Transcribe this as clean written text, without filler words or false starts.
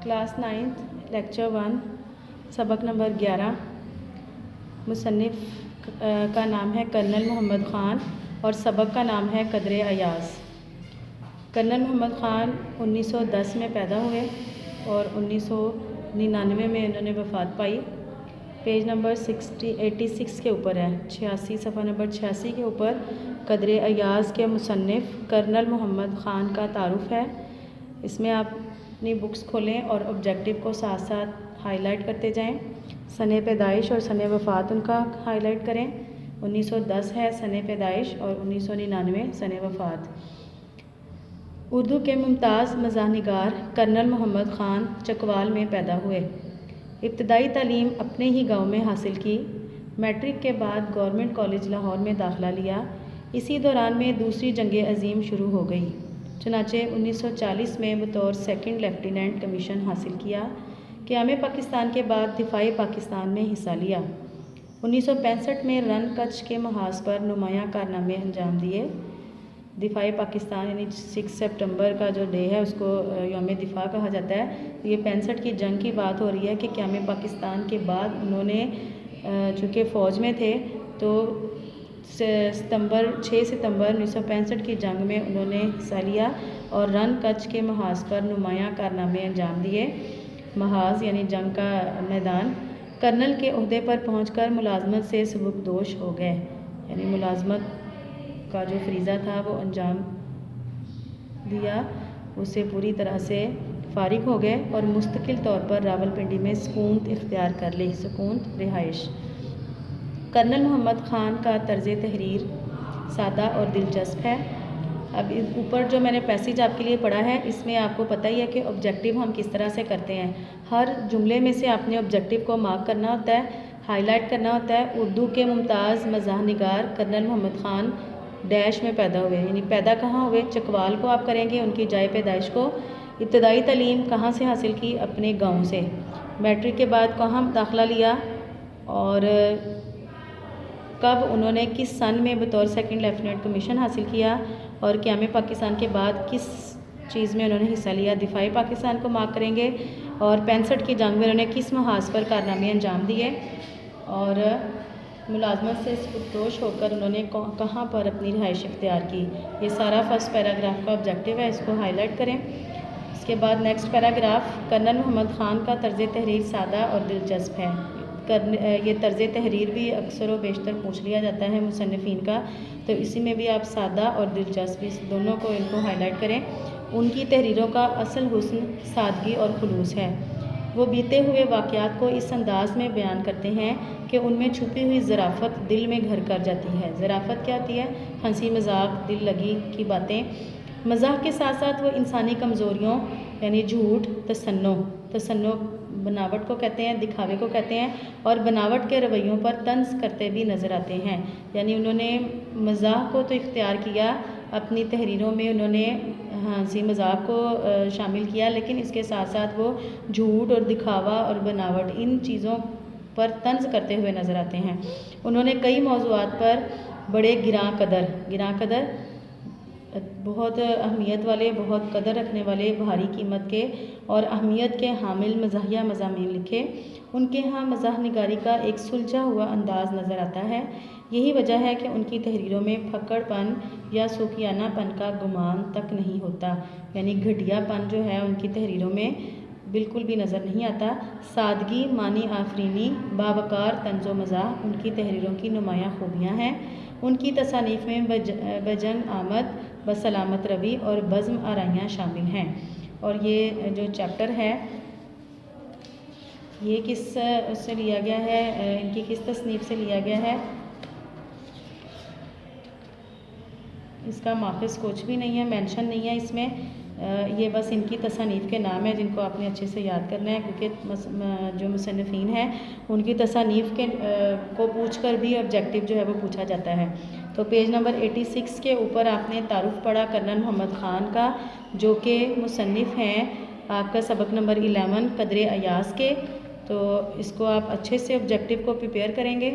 Class 9 lecture 1 सबक number 11। मुसन्निफ़ का नाम है कर्नल मोहम्मद ख़ान और सबक का नाम है कदरे अयाज़। कर्नल मोहम्मद ख़ान 1910 में पैदा हुए और 1999 में इन्होंने वफ़ात पाई। पेज नंबर 86 के ऊपर है, 86 सफ़ा नंबर 86 के ऊपर कदरे अयाज़ के मुसन्निफ़ कर्नल मोहम्मद ख़ान का तारुफ़ है। इसमें आप अपनी बुक्स खोलें और ऑब्जेक्टिव को साथ साथ हाईलाइट करते जाएं। सने पैदाइश और सने वफ़ात उनका हाईलाइट करें। 1910 है सने पैदाइश और 1999 सने वफ़ात। उर्दू के मुमताज़ मज़ाहनिगार कर्नल मोहम्मद ख़ान चकवाल में पैदा हुए। इब्तदाई तालीम अपने ही गाँव में हासिल की। मैट्रिक के बाद गवर्नमेंट कॉलेज लाहौर में दाखिला लिया। इसी दौरान में दूसरी जंग अज़ीम शुरू हो गई। चुनाचे 1940 में बतौर सेकंड लेफ्टिनेंट कमीशन हासिल किया। क़याम पाकिस्तान के बाद दिफ़ाई पाकिस्तान में हिस्सा लिया। 1965 में रन कच्छ के महाज पर नुमायाँ कारनामे अंजाम दिए। दिफ़ाई पाकिस्तान यानी 6 सितंबर का जो डे है उसको यौम दिफ़ा कहा जाता है। ये 65 की जंग की बात हो रही है कि क़याम पाकिस्तान के बाद उन्होंने चूँकि फ़ौज में थे तो 6 सितंबर 1965 की जंग में उन्होंने हिस्सा लिया और रन कच्छ के महाज पर नुमायाँ कारनामे अंजाम दिए। महाज यानी जंग का मैदान। कर्नल के ओहदे पर पहुंचकर मुलाजमत से सबकदोश हो गए, यानी मुलाजमत का जो फरीज़ा था वो अंजाम दिया, उससे पूरी तरह से फारिग हो गए और मुस्तकिल तौर पर रावलपिंडी में सुकून इख्तियार कर ली, सुकून रिहाइश। कर्नल मोहम्मद ख़ान का तर्ज़ तहरीर सादा और दिलचस्प है। अब ऊपर जो मैंने पैसेज आपके लिए पढ़ा है इसमें आपको पता ही है कि ऑब्जेक्टिव हम किस तरह से करते हैं। हर जुमले में से आपने ऑब्जेक्टिव को मार्क करना होता है, हाईलाइट करना होता है। उर्दू के मुमताज़ मज़ाहनिगार कर्नल मोहम्मद ख़ान डैश में पैदा हुए, यानी पैदा कहाँ हुए, चकवाल को आप करेंगे, उनकी जाए पैदाइश को। इब्तदाई तालीम कहाँ से हासिल की, अपने गाँव से। मैट्रिक के बाद कहाँ दाखिला लिया और कब उन्होंने किस सन में बतौर सेकंड लेफ्टिनेंट कमीशन हासिल किया और क़याम पाकिस्तान के बाद किस चीज़ में उन्होंने हिस्सा लिया, दिफ़ाई पाकिस्तान को मार्क करेंगे। और 65 की जंग में उन्होंने किस महाज पर कारनामे अंजाम दिए और मुलाजमत से सबकदोश होकर उन्होंने कहाँ पर अपनी रिहाइश इख्तियार की। ये सारा फर्स्ट पैराग्राफ का ऑब्जेक्टिव है, इसको हाईलाइट करें। इसके बाद next paragraph, colonel Mohammad Khan का तर्ज़ तहरीर सादा और दिलचस्प है। ये तर्ज़ तहरीर भी अक्सर व बेशतर पूछ लिया जाता है मुसन्निफ़ीन का, तो इसी में भी आप सादा और दिलचस्प इस दोनों को इनको हाईलाइट करें। उनकी तहरीरों का असल हुस्न सादगी और खुलूस है। वो बीते हुए वाक़यात को इस अंदाज़ में बयान करते हैं कि उनमें छुपी हुई ज़राफ़त दिल में घर कर जाती है। ज़राफ़त क्या होती है? हंसी मजाक, दिल लगी की बातें। मज़ाक के साथ साथ वो इंसानी कमज़ोरियों यानी झूठ, तसन्नो बनावट को कहते हैं, दिखावे को कहते हैं, और बनावट के रवैयों पर तंज करते भी नज़र आते हैं। यानी उन्होंने मज़ाक को तो इख्तियार किया, अपनी तहरीरों में उन्होंने हंसी मज़ाक को शामिल किया, लेकिन इसके साथ साथ वो झूठ और दिखावा और बनावट इन चीज़ों पर तंज करते हुए नज़र आते हैं। उन्होंने कई मौज़ूआत पर बड़े गिरां कदर बहुत अहमियत वाले, बहुत कदर रखने वाले, भारी कीमत के और अहमियत के हामिल मज़ाहिया मज़ामीन लिखे। उनके यहाँ मज़ाह निगारी का एक सुलझा हुआ अंदाज़ नज़र आता है। यही वजह है कि उनकी तहरीरों में फक्कड़पन या सूफियानापन का गुमान तक नहीं होता, यानी घटियापन जो है उनकी तहरीरों में बिल्कुल भी नज़र नहीं आता। सादगी, मानी आफरीनी, बावकार तंज़ो मज़ाह उनकी तहरीरों की नुमायाँ खूबियाँ हैं। उनकी तसानीफ़ में बजंग आमद, बसलामत रवि और बज़्म आराइयाँ शामिल हैं। और ये जो चैप्टर है ये किस से लिया गया है, इनकी किस तसनीफ़ से लिया गया है, इसका माखज़ कुछ भी नहीं है, मेंशन नहीं है इसमें। ये बस इनकी तसानीफ़ के नाम है जिनको आपने अच्छे से याद करना है, क्योंकि जो मुसन्निफ़ीन हैं उनकी तसानीफ़ के को पूछकर भी ऑब्जेक्टिव जो है वो पूछा जाता है। तो पेज नंबर 86 के ऊपर आपने तारुफ़ पढ़ा कर्नल मोहम्मद ख़ान का, जो कि मुसन्निफ़ हैं आपका सबक नंबर 11 कदरे अयाज़ के। तो इसको आप अच्छे से ऑब्जेक्टिव को प्रिपेयर करेंगे।